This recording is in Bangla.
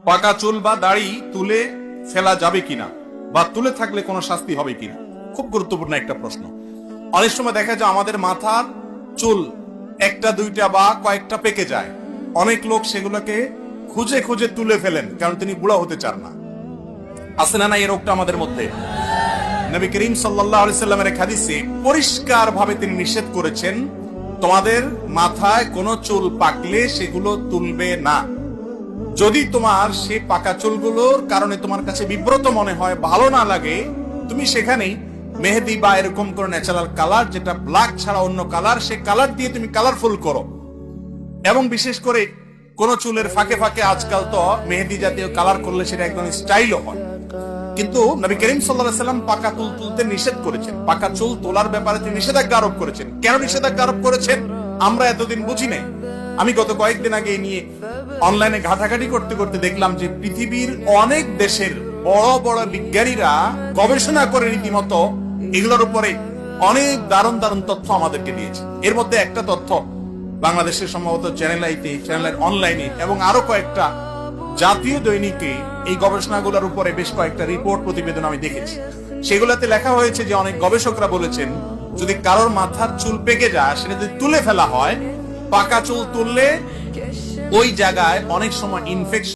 পাকা চুল বা দাড়ি তুলে ফেলা যাবে কিনা বা তুলে থাকলে কোনো শাস্তি হবে কিনা, খুব গুরুত্বপূর্ণ একটা প্রশ্ন। অনেক সময় দেখা যায় আমাদের মাথার চুল একটা দুইটা বা কয়েকটা পেকে যায়, অনেক লোক সেগুলোকে খুঁজে খুঁজে তুলে ফেলেন কারণ তিনি বুড়া হতে চান না। আছে না এই রোগটা আমাদের মধ্যে? নবী করিম সাল্লাল্লাহু আলাইহি সাল্লামের এক হাদিসে পরিষ্কার ভাবে তিনি নিষেধ করেছেন, তোমাদের মাথায় কোনো চুল পাকলে সেগুলো তুলবে না। যদি তোমার সেই পাকা চুলগুলোর কারণে তোমার কাছে বিব্রত মনে হয়, ভালো না লাগে, তুমি সেখানেই মেহেদি বা এরকম করে ন্যাচারাল কালার, যেটা ব্ল্যাক ছাড়া অন্য কালার, সেই কালার দিয়ে তুমি কালারফুল করো। এবং বিশেষ করে কোন চুলের ফাঁকে ফাঁকে আজকাল তো মেহেদি জাতীয় কালার করলে সেটা একদম স্টাইলও হয়। কিন্তু নবী করিম সাল্লাল্লাহু আলাইহি সাল্লাম পাকা চুল তুলতে নিষেধ করেছেন, পাকা চুল তোলার ব্যাপারে তিনি নিষেধাজ্ঞা আরোপ করেছেন। কেন নিষেধাজ্ঞা আরোপ করেছেন আমরা এতদিন বুঝি নাই। আমি গত কয়েকদিন আগে নিয়ে অনলাইনে ঘাটাঘাটি করতে করতে দেখলাম যে পৃথিবীর অনেক দেশের বড় বড় বিজ্ঞানীরা গবেষণা করে রীতিমতো এগুলোর উপরে অনেক দারুণ দারুণ তথ্য আমাদেরকে দিয়েছে। এর মধ্যে একটা তথ্য বাংলাদেশের সম্ভবত চ্যানেল আইতে, চ্যানেলের অনলাইনে এবং আরো কয়েকটা জাতীয় দৈনিকে এই গবেষণাগুলোর উপরে বেশ কয়েকটা রিপোর্ট প্রতিবেদন আমি দেখেছি। সেগুলোতে লেখা হয়েছে যে অনেক গবেষকরা বলেছেন যদি কারোর মাথার চুল পেকে যায় সেটা যদি তুলে ফেলা হয়, পাকা চুল তুললে ওই জায়গায় অনেক সময় ইনফেকশন